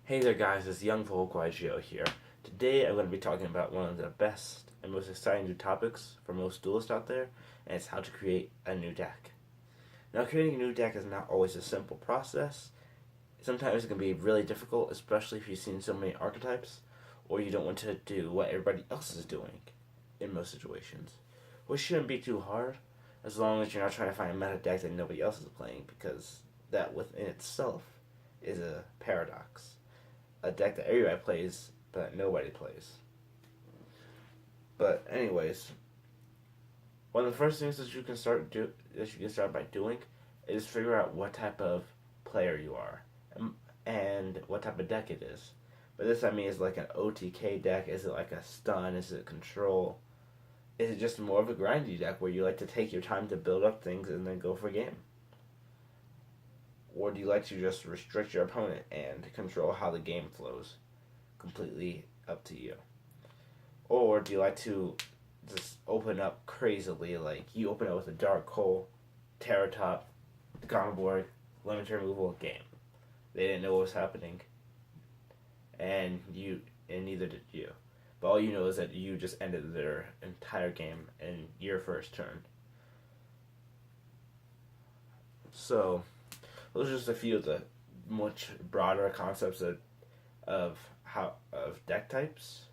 Hey there guys, it's Young Volquagio here. Today I'm going to be talking about one of the best and most exciting new topics for most duelists out there, and it's how to create a new deck. Now creating a new deck is not always a simple process. Sometimes it can be really difficult, especially if you've seen so many archetypes, or you don't want to do what everybody else is doing in most situations. Which shouldn't be too hard, as long as you're not trying to find a meta deck that nobody else is playing, because that within itself is a paradox. A deck that everybody plays, but nobody plays. But anyways, one of the first things that you can start by doing is figure out what type of player you are and what type of deck it is. But this I mean is like an OTK deck. Is it like a stun? Is it control? Is it just more of a grindy deck where you like to take your time to build up things and then go for game? Or do you like to just restrict your opponent and control how the game flows? Completely up to you. Or do you like to just open up crazily, like you open up with a Dark Hole, Terror Top, Gone Board, Limited Removal, game. They didn't know what was happening, and neither did you. But all you know is that you just ended their entire game in your first turn. So those are just a few of the much broader concepts of deck types.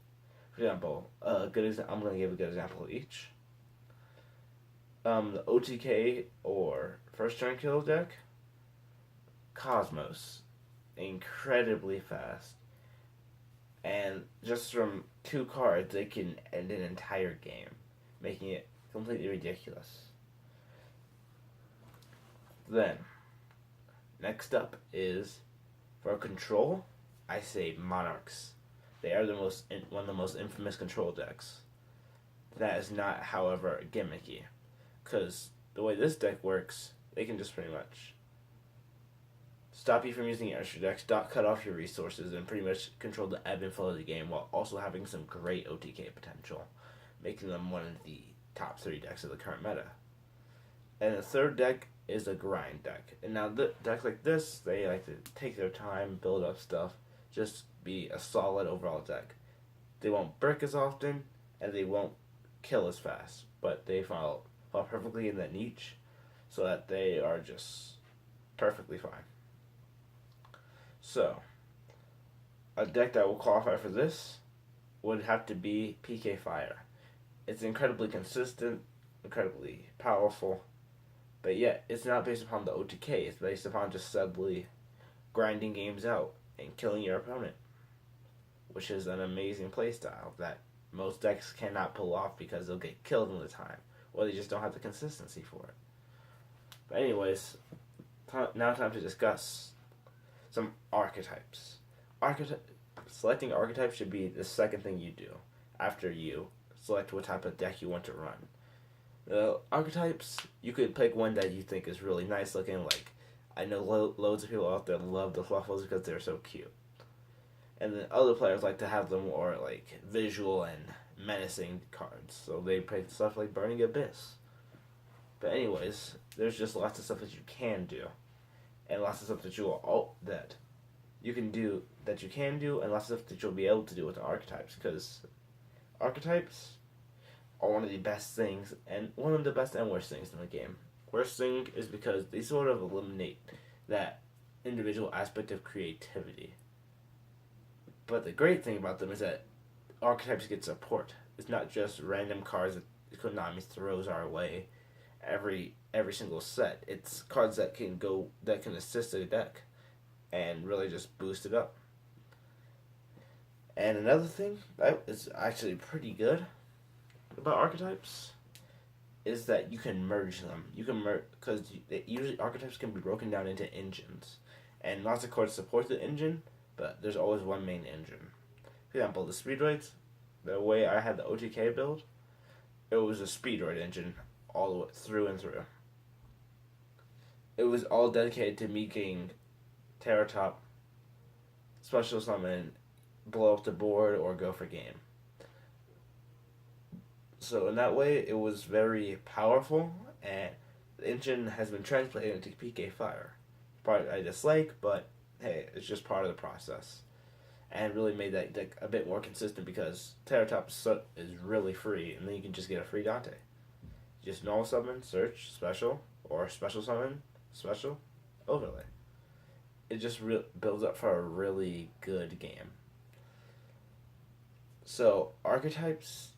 For example, I'm going to give a good example of each. The OTK or first turn kill deck, Cosmos, incredibly fast, and just from 2 cards they can end an entire game, making it completely ridiculous. Then next up is, for control, I say Monarchs. They are one of the most infamous control decks. That is not, however, gimmicky, because the way this deck works, they can just pretty much stop you from using your extra decks, cut off your resources, and pretty much control the ebb and flow of the game while also having some great OTK potential, making them one of the top 3 decks of the current meta. And the third deck is a grind deck. And now decks like this, they like to take their time, build up stuff, just be a solid overall deck. They won't brick as often, and they won't kill as fast, but they fall perfectly in that niche, so that they are just perfectly fine. So, a deck that will qualify for this would have to be PK Fire. It's incredibly consistent, incredibly powerful, but yet it's not based upon the OTK. It's based upon just steadily grinding games out and killing your opponent, which is an amazing playstyle that most decks cannot pull off because they'll get killed in the time, or they just don't have the consistency for it. But anyways, now time to discuss some archetypes. Selecting archetypes should be the second thing you do after you select what type of deck you want to run. The archetypes, you could pick one that you think is really nice looking, like I know loads of people out there love the Fluffles because they're so cute. And then other players like to have the more like visual and menacing cards, so they pick stuff like Burning Abyss. But anyways, there's just lots of stuff that you can do, and lots of stuff that you can do, and lots of stuff that you'll be able to do with the archetypes, because archetypes are one of the best things, and one of the best and worst things in the game. Worst thing is because they sort of eliminate that individual aspect of creativity. But the great thing about them is that archetypes get support. It's not just random cards that Konami throws our way every single set. It's cards that can assist a deck and really just boost it up. And another thing that is actually pretty good about archetypes is that you can merge them. You can because usually archetypes can be broken down into engines, and lots of cards support the engine, but there's always one main engine. For example, the Speedroids, the way I had the OTK build, it was a Speedroid engine all the way through and through. It was all dedicated to me getting Terror Top, Special Summon, blow up the board, or go for game. So in that way, it was very powerful, and the engine has been translated into PK Fire. Part I dislike, but hey, it's just part of the process. and really made that deck a bit more consistent because Terratops is really free, and then you can just get a free Dante. Just normal summon, search, special, or special summon, special, overlay. It just builds up for a really good game. So archetypes,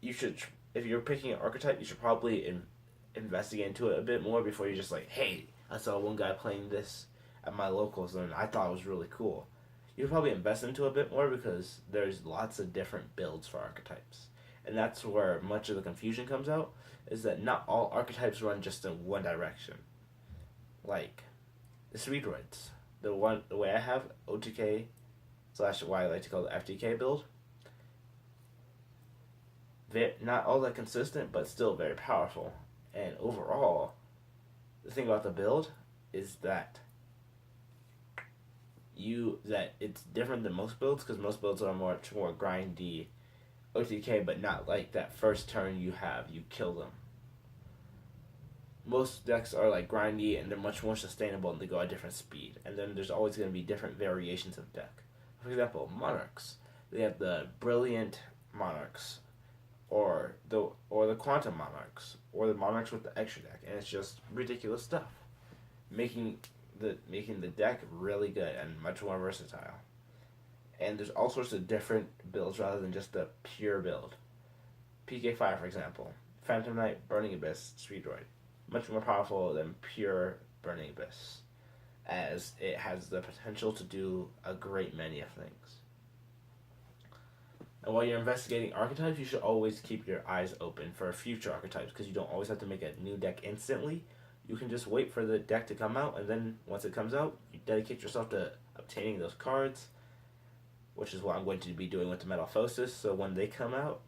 you should, if you're picking an archetype, you should probably investigate into it a bit more before you're just like, hey, I saw one guy playing this at my locals and I thought it was really cool. You should probably invest into it a bit more because there's lots of different builds for archetypes. And that's where much of the confusion comes out, is that not all archetypes run just in one direction. Like the Speedroids. The way I have OTK / what I like to call the FTK build, they're not all that consistent, but still very powerful. And overall, the thing about the build is that it's different than most builds, because most builds are much more grindy OTK, but not like that first turn you kill them. Most decks are like grindy and they're much more sustainable and they go at different speed. And then there's always going to be different variations of deck. For example, Monarchs. They have the Brilliant Monarchs, or the Quantum Monarchs, or the Monarchs with the extra deck, and it's just ridiculous stuff, making the deck really good and much more versatile. And there's all sorts of different builds rather than just the pure build. PK5, for example, Phantom Knight, Burning Abyss, Speedroid, much more powerful than pure Burning Abyss, as it has the potential to do a great many of things. And while you're investigating archetypes, you should always keep your eyes open for future archetypes, because you don't always have to make a new deck instantly. You can just wait for the deck to come out, and then once it comes out, you dedicate yourself to obtaining those cards, which is what I'm going to be doing with the Metamorphosis. So when they come out,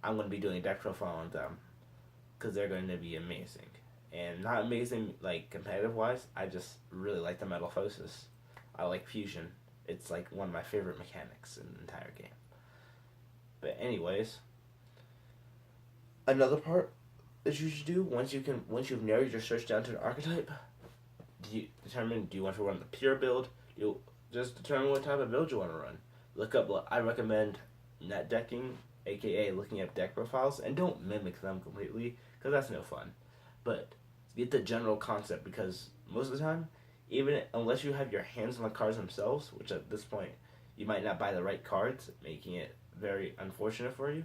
I'm going to be doing a deck profile on them, because they're going to be amazing. And not amazing like competitive wise, I just really like the Metamorphosis. I like Fusion. It's like one of my favorite mechanics in the entire game. But anyways, another part that you should do once you've narrowed your search down to an archetype, do you want to run the pure build? You just determine what type of build you want to run. Look up. I recommend net decking, aka looking up deck profiles, and don't mimic them completely, because that's no fun. But get the general concept, because most of the time, even unless you have your hands on the cards themselves, which at this point you might not buy the right cards, making it very unfortunate for you.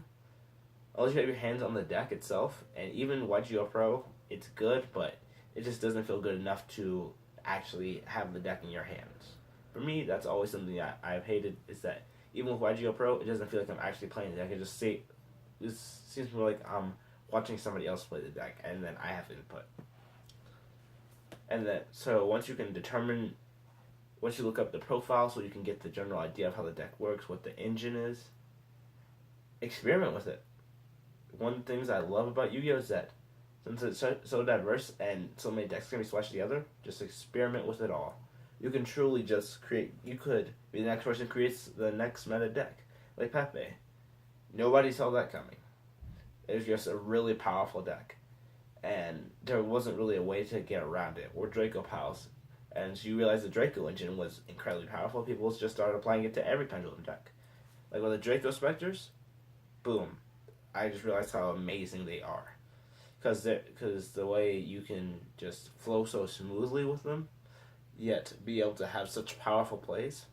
Unless you have your hands on the deck itself, and even YGO Pro, it's good, but it just doesn't feel good enough to actually have the deck in your hands. For me, that's always something that I've hated, is that even with YGO Pro, it doesn't feel like I'm actually playing the deck. It seems more like I'm watching somebody else play the deck, and then I have input. And then, so once you look up the profile so you can get the general idea of how the deck works, what the engine is, experiment with it. One of the things I love about Yu-Gi-Oh! Is that since it's so diverse and so many decks can be splashed together, just experiment with it all. You can truly just you could be the next person who creates the next meta deck, like Pepe. Nobody saw that coming. It was just a really powerful deck, and there wasn't really a way to get around it, or Draco Piles. And so you realize the Draco engine was incredibly powerful. People just started applying it to every Pendulum deck. Like with the Draco Specters, boom. I just realized how amazing they are. Because the way you can just flow so smoothly with them, yet be able to have such powerful plays,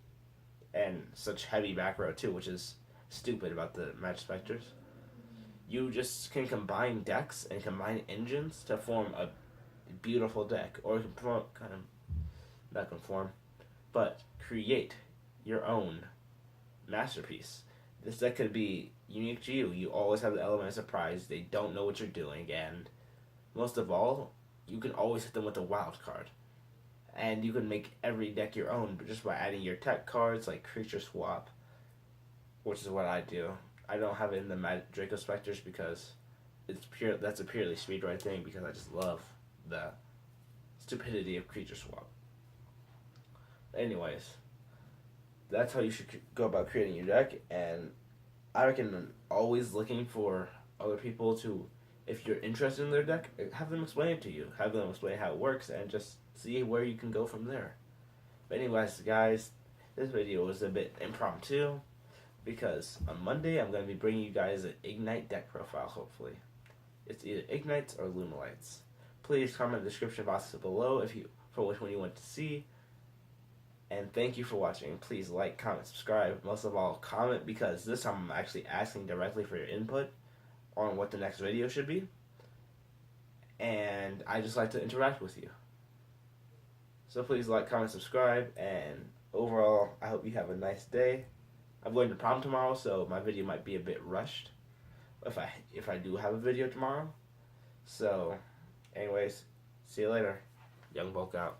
and such heavy back row too, which is stupid about the Match Specters. You just can combine decks and combine engines to form a beautiful deck, or create your own masterpiece. This deck could be unique to you. You always have the element of surprise. They don't know what you're doing, and most of all, you can always hit them with a wild card. And you can make every deck your own just by adding your tech cards like Creature Swap, which is what I do. I don't have it in the Draco Specters because that's a purely Speedroid thing, because I just love the stupidity of Creature Swap. Anyways, that's how you should go about creating your deck, and I recommend always looking for other people to, if you're interested in their deck, have them explain it to you. Have them explain how it works, and just see where you can go from there. But anyways, guys, This video was a bit impromptu because on Monday I'm going to be bringing you guys an Ignite deck profile, hopefully. It's either Ignites or Lumalights. Please comment in the description box below if you for which one you want to see. And thank you for watching. Please like, comment, subscribe. Most of all, comment, because this time I'm actually asking directly for your input on what the next video should be. And I just like to interact with you. So please like, comment, subscribe, and overall, I hope you have a nice day. I'm going to prom tomorrow, so my video might be a bit rushed if I do have a video tomorrow. So, anyways, see you later. Young Bulk out.